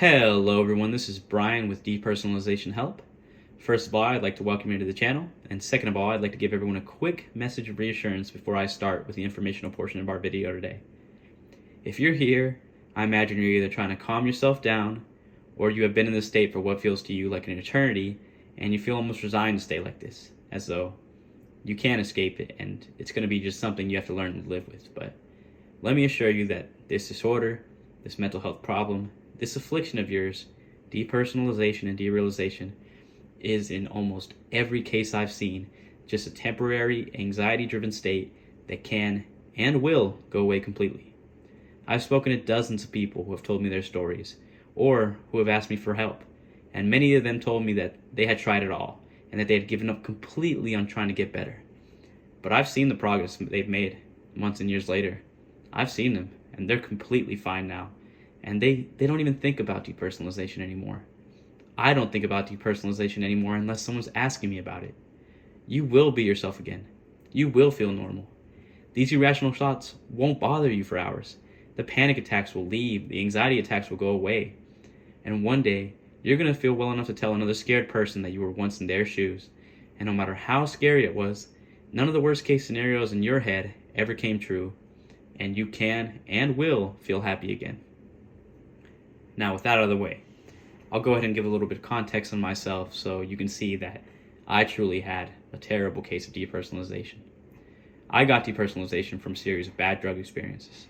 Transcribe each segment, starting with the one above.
Hello everyone, this is Brian with Depersonalization Help. First of all, I'd like to welcome you to the channel, and second of all, I'd like to give everyone a quick message of reassurance before I start with the informational portion of our video today. If you're here, I imagine you're either trying to calm yourself down, or you have been in this state for what feels to you like an eternity, and you feel almost resigned to stay like this, as though you can't escape it, and it's going to be just something you have to learn to live with. But let me assure you that this disorder, this mental health problem, this affliction of yours, depersonalization and derealization, is in almost every case I've seen just a temporary, anxiety-driven state that can and will go away completely. I've spoken to dozens of people who have told me their stories, or who have asked me for help, and many of them told me that they had tried it all, and that they had given up completely on trying to get better. But I've seen the progress they've made months and years later. I've seen them, and they're completely fine now. And they don't even think about depersonalization anymore. I don't think about depersonalization anymore unless someone's asking me about it. You will be yourself again. You will feel normal. These irrational thoughts won't bother you for hours. The panic attacks will leave. The anxiety attacks will go away. And one day, you're going to feel well enough to tell another scared person that you were once in their shoes. And no matter how scary it was, none of the worst case scenarios in your head ever came true. And you can and will feel happy again. Now, with that out of the way, I'll go ahead and give a little bit of context on myself so you can see that I truly had a terrible case of depersonalization. I got depersonalization from a series of bad drug experiences.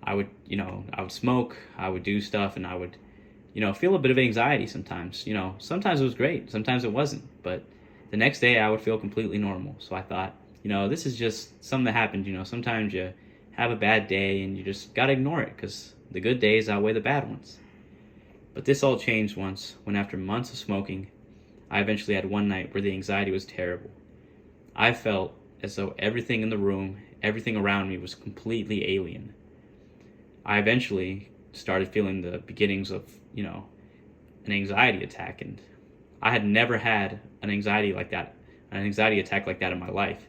I would smoke, I would do stuff, and I would, feel a bit of anxiety sometimes. Sometimes it was great, sometimes it wasn't, but the next day I would feel completely normal. So I thought, this is just something that happened. Sometimes you have a bad day and you just gotta ignore it because the good days outweigh the bad ones. But this all changed once when, after months of smoking, I eventually had one night where the anxiety was terrible. I felt as though everything in the room, everything around me was completely alien. I eventually started feeling the beginnings of, an anxiety attack, and I had never had an anxiety attack like that in my life.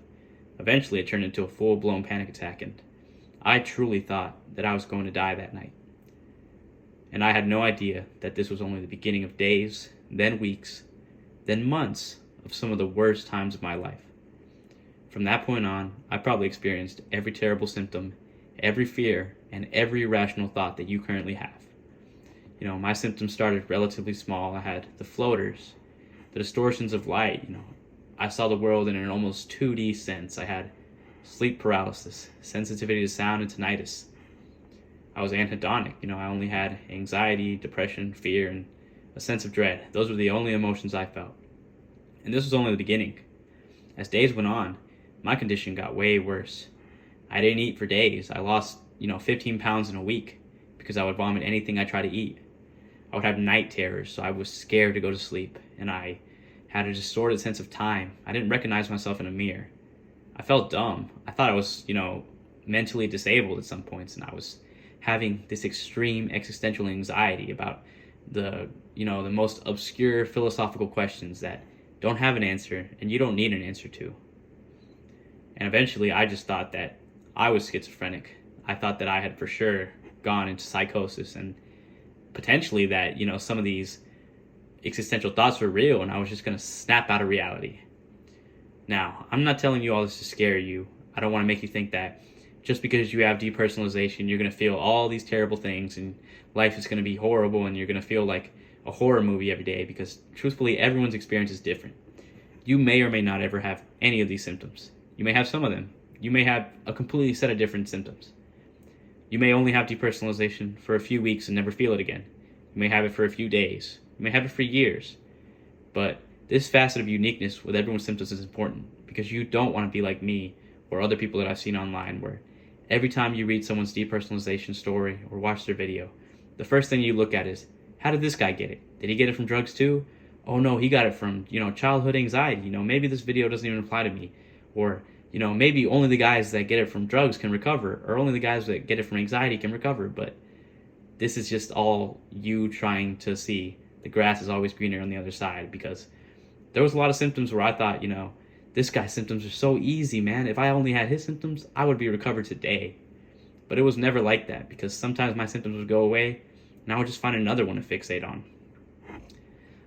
Eventually it turned into a full-blown panic attack, and I truly thought that I was going to die that night. And I had no idea that this was only the beginning of days, then weeks, then months of some of the worst times of my life. From that point on, I probably experienced every terrible symptom, every fear, and every irrational thought that you currently have. My symptoms started relatively small. I had the floaters, the distortions of light. I saw the world in an almost 2D sense. I had sleep paralysis, sensitivity to sound, and tinnitus. I was anhedonic. I only had anxiety, depression, fear, and a sense of dread. Those were the only emotions I felt. And this was only the beginning. As days went on, my condition got way worse. I didn't eat for days. I lost, 15 pounds in a week because I would vomit anything I tried to eat. I would have night terrors, so I was scared to go to sleep, and I had a distorted sense of time. I didn't recognize myself in a mirror. I felt dumb. I thought I was, mentally disabled at some points, and I was having this extreme existential anxiety about the most obscure philosophical questions that don't have an answer and you don't need an answer to. And eventually I just thought that I was schizophrenic. I thought that I had for sure gone into psychosis, and potentially that, some of these existential thoughts were real and I was just going to snap out of reality. Now, I'm not telling you all this to scare you. I don't want to make you think that just because you have depersonalization, you're going to feel all these terrible things and life is going to be horrible and you're going to feel like a horror movie every day, because truthfully, everyone's experience is different. You may or may not ever have any of these symptoms. You may have some of them. You may have a completely set of different symptoms. You may only have depersonalization for a few weeks and never feel it again. You may have it for a few days. You may have it for years. But this facet of uniqueness with everyone's symptoms is important, because you don't want to be like me or other people that I've seen online, where every time you read someone's depersonalization story or watch their video, the first thing you look at is, how did this guy get it? Did he get it from drugs too? Oh no, he got it from, childhood anxiety. Maybe this video doesn't even apply to me. Or, maybe only the guys that get it from drugs can recover, or only the guys that get it from anxiety can recover. But this is just all you trying to see the grass is always greener on the other side, because there was a lot of symptoms where I thought, this guy's symptoms are so easy, man. If I only had his symptoms, I would be recovered today. But it was never like that, because sometimes my symptoms would go away and I would just find another one to fixate on.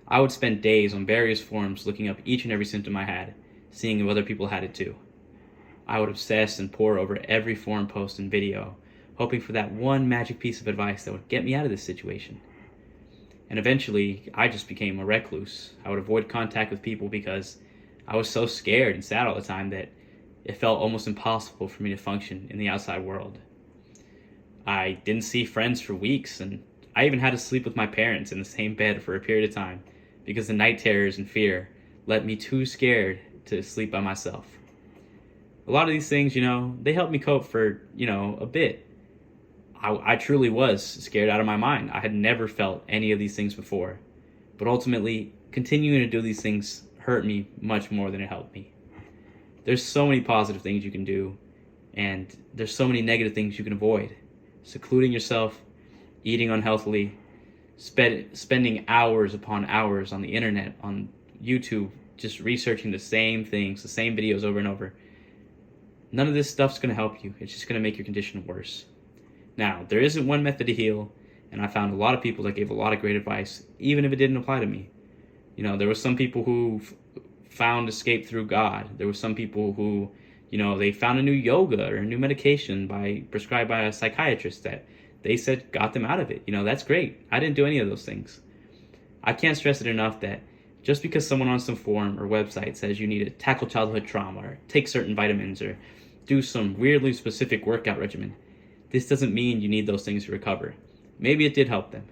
I would spend days on various forums looking up each and every symptom I had, seeing if other people had it too. I would obsess and pore over every forum post and video, hoping for that one magic piece of advice that would get me out of this situation. And eventually, I just became a recluse. I would avoid contact with people because I was so scared and sad all the time that it felt almost impossible for me to function in the outside world. I didn't see friends for weeks, and I even had to sleep with my parents in the same bed for a period of time because the night terrors and fear left me too scared to sleep by myself. A lot of these things, they helped me cope for, a bit. I truly was scared out of my mind. I had never felt any of these things before. But ultimately, continuing to do these things hurt me much more than it helped me. There's so many positive things you can do, and there's so many negative things you can avoid. Secluding yourself, eating unhealthily, spending hours upon hours on the internet, on YouTube, just researching the same things, the same videos over and over. None of this stuff's going to help you. It's just going to make your condition worse. Now, there isn't one method to heal, and I found a lot of people that gave a lot of great advice, even if it didn't apply to me. There were some people who found escape through God. There were some people who, they found a new yoga or a new medication prescribed by a psychiatrist that they said got them out of it. That's great. I didn't do any of those things. I can't stress it enough that just because someone on some forum or website says you need to tackle childhood trauma or take certain vitamins or do some weirdly specific workout regimen, this doesn't mean you need those things to recover. Maybe it did help them,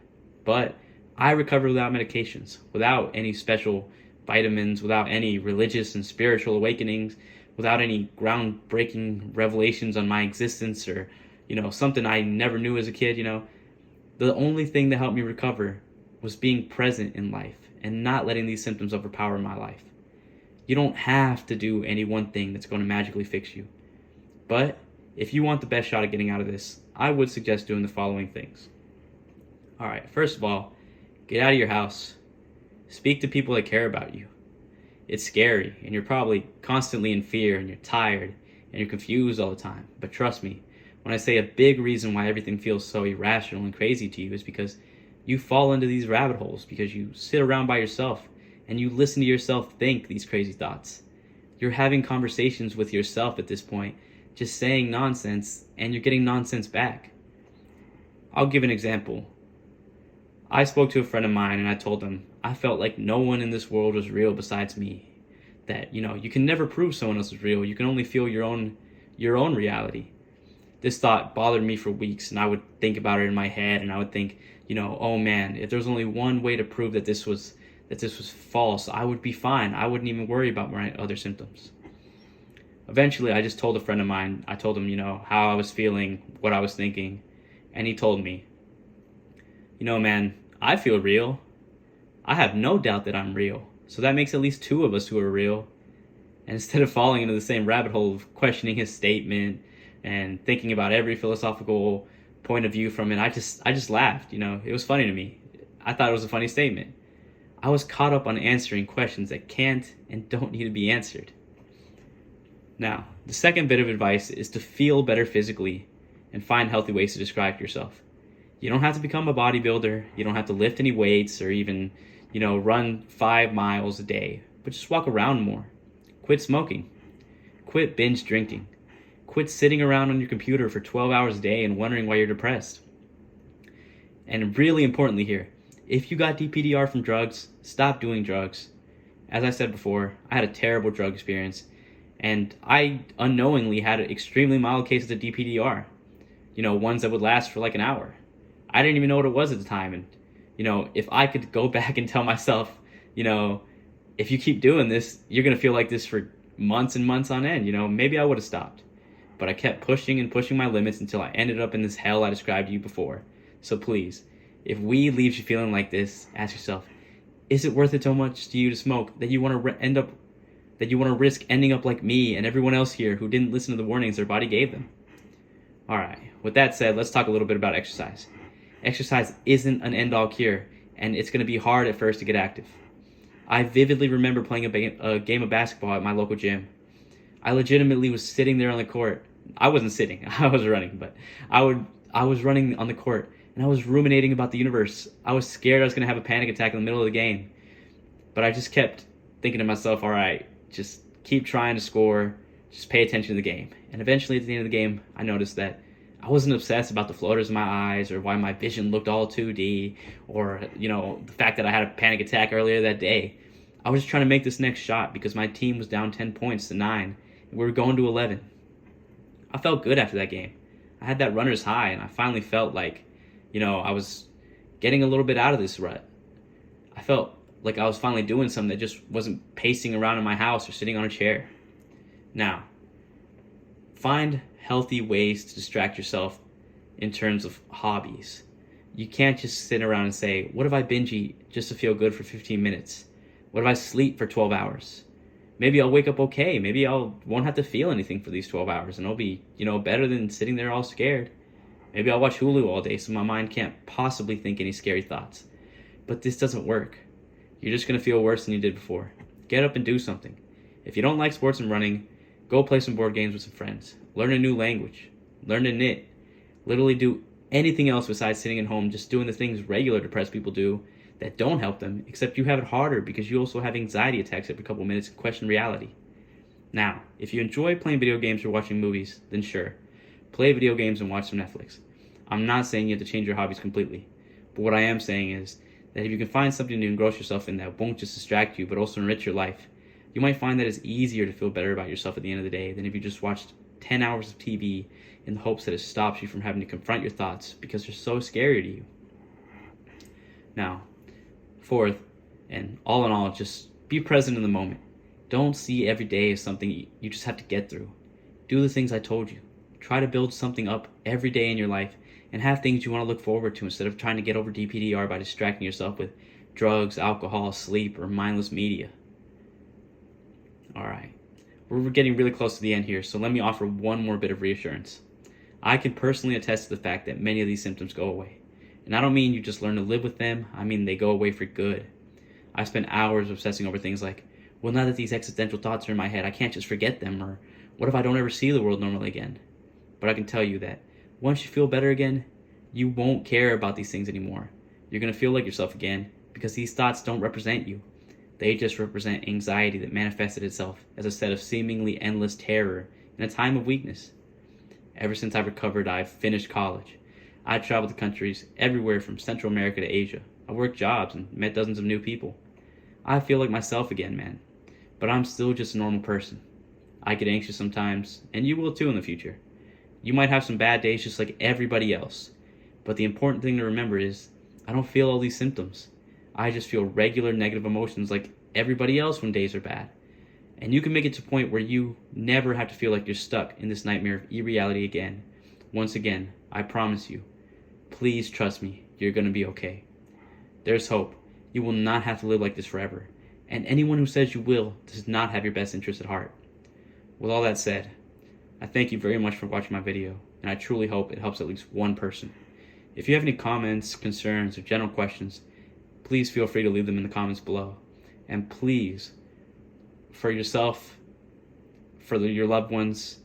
but I recovered without medications, without any special vitamins, without any religious and spiritual awakenings, without any groundbreaking revelations on my existence or, something I never knew as a kid. The only thing that helped me recover was being present in life and not letting these symptoms overpower my life. You don't have to do any one thing that's going to magically fix you. But if you want the best shot at getting out of this, I would suggest doing the following things. All right, first of all, get out of your house. Speak to people that care about you. It's scary, and you're probably constantly in fear, and you're tired, and you're confused all the time. But trust me, when I say a big reason why everything feels so irrational and crazy to you is because you fall into these rabbit holes, because you sit around by yourself, and you listen to yourself think these crazy thoughts. You're having conversations with yourself at this point, just saying nonsense, and you're getting nonsense back. I'll give an example. I spoke to a friend of mine and I told him I felt like no one in this world was real besides me. That, you can never prove someone else is real. You can only feel your own reality. This thought bothered me for weeks, and I would think about it in my head, and I would think, oh man, if there's only one way to prove that this was false, I would be fine. I wouldn't even worry about my other symptoms. Eventually, I just told a friend of mine, I told him, how I was feeling, what I was thinking, and he told me, man, I feel real. I have no doubt that I'm real. So that makes at least two of us who are real. And instead of falling into the same rabbit hole of questioning his statement and thinking about every philosophical point of view from it, I just laughed. It was funny to me. I thought it was a funny statement. I was caught up on answering questions that can't and don't need to be answered. Now, the second bit of advice is to feel better physically and find healthy ways to distract yourself. You don't have to become a bodybuilder. You don't have to lift any weights or even, run 5 miles a day, but just walk around more. Quit smoking. Quit binge drinking. Quit sitting around on your computer for 12 hours a day and wondering why you're depressed. And really importantly here, if you got DPDR from drugs, stop doing drugs. As I said before, I had a terrible drug experience, and I unknowingly had extremely mild cases of DPDR. Ones that would last for like an hour. I didn't even know what it was at the time. And, if I could go back and tell myself, if you keep doing this, you're going to feel like this for months and months on end, maybe I would have stopped. But I kept pushing and pushing my limits until I ended up in this hell I described to you before. So please, if weed leaves you feeling like this, ask yourself, is it worth it so much to you to smoke that you want to risk ending up like me and everyone else here who didn't listen to the warnings their body gave them? All right, with that said, let's talk a little bit about exercise. Exercise isn't an end-all cure, and it's going to be hard at first to get active. I vividly remember playing a game of basketball at my local gym. I legitimately was sitting there on the court. I wasn't sitting, I was running, but I was running on the court, and I was ruminating about the universe. I was scared I was going to have a panic attack in the middle of the game. But I just kept thinking to myself, all right, just keep trying to score, just pay attention to the game. And eventually at the end of the game, I noticed that I wasn't obsessed about the floaters in my eyes or why my vision looked all 2D or, the fact that I had a panic attack earlier that day. I was just trying to make this next shot because my team was down 10 points to 9, and we were going to 11. I felt good after that game. I had that runner's high, and I finally felt like, I was getting a little bit out of this rut. I felt like I was finally doing something that just wasn't pacing around in my house or sitting on a chair. Now, find healthy ways to distract yourself in terms of hobbies. You can't just sit around and say, what if I binge eat just to feel good for 15 minutes? What if I sleep for 12 hours? Maybe I'll wake up okay. Maybe won't have to feel anything for these 12 hours, and it'll be, better than sitting there all scared. Maybe I'll watch Hulu all day so my mind can't possibly think any scary thoughts. But this doesn't work. You're just going to feel worse than you did before. Get up and do something. If you don't like sports and running, go play some board games with some friends. Learn a new language. Learn to knit. Literally do anything else besides sitting at home, just doing the things regular depressed people do that don't help them, except you have it harder because you also have anxiety attacks every couple minutes and question reality. Now, if you enjoy playing video games or watching movies, then sure, play video games and watch some Netflix. I'm not saying you have to change your hobbies completely, but what I am saying is that if you can find something to engross yourself in that won't just distract you but also enrich your life, you might find that it's easier to feel better about yourself at the end of the day than if you just watched 10 hours of TV in the hopes that it stops you from having to confront your thoughts because they're so scary to you. Now, fourth, and all in all, just be present in the moment. Don't see every day as something you just have to get through. Do the things I told you. Try to build something up every day in your life and have things you want to look forward to instead of trying to get over DPDR by distracting yourself with drugs, alcohol, sleep, or mindless media. All right. We're getting really close to the end here, so let me offer one more bit of reassurance. I can personally attest to the fact that many of these symptoms go away. And I don't mean you just learn to live with them, I mean they go away for good. I spent hours obsessing over things like, well, now that these existential thoughts are in my head, I can't just forget them, or what if I don't ever see the world normally again? But I can tell you that once you feel better again, you won't care about these things anymore. You're going to feel like yourself again because these thoughts don't represent you. They just represent anxiety that manifested itself as a set of seemingly endless terror in a time of weakness. Ever since I've recovered, I've finished college. I've traveled to countries everywhere from Central America to Asia. I worked jobs and met dozens of new people. I feel like myself again, man. But I'm still just a normal person. I get anxious sometimes, and you will too in the future. You might have some bad days just like everybody else. But the important thing to remember is, I don't feel all these symptoms. I just feel regular negative emotions like everybody else when days are bad. And you can make it to a point where you never have to feel like you're stuck in this nightmare of irreality again. Once again, I promise you, please trust me, you're going to be okay. There's hope. You will not have to live like this forever. And anyone who says you will does not have your best interest at heart. With all that said, I thank you very much for watching my video, and I truly hope it helps at least one person. If you have any comments, concerns, or general questions, please feel free to leave them in the comments below. And please, for yourself, for your loved ones,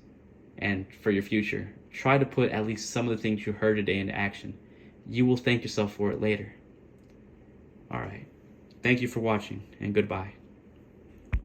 and for your future, try to put at least some of the things you heard today into action. You will thank yourself for it later. Alright. Thank you for watching, and goodbye.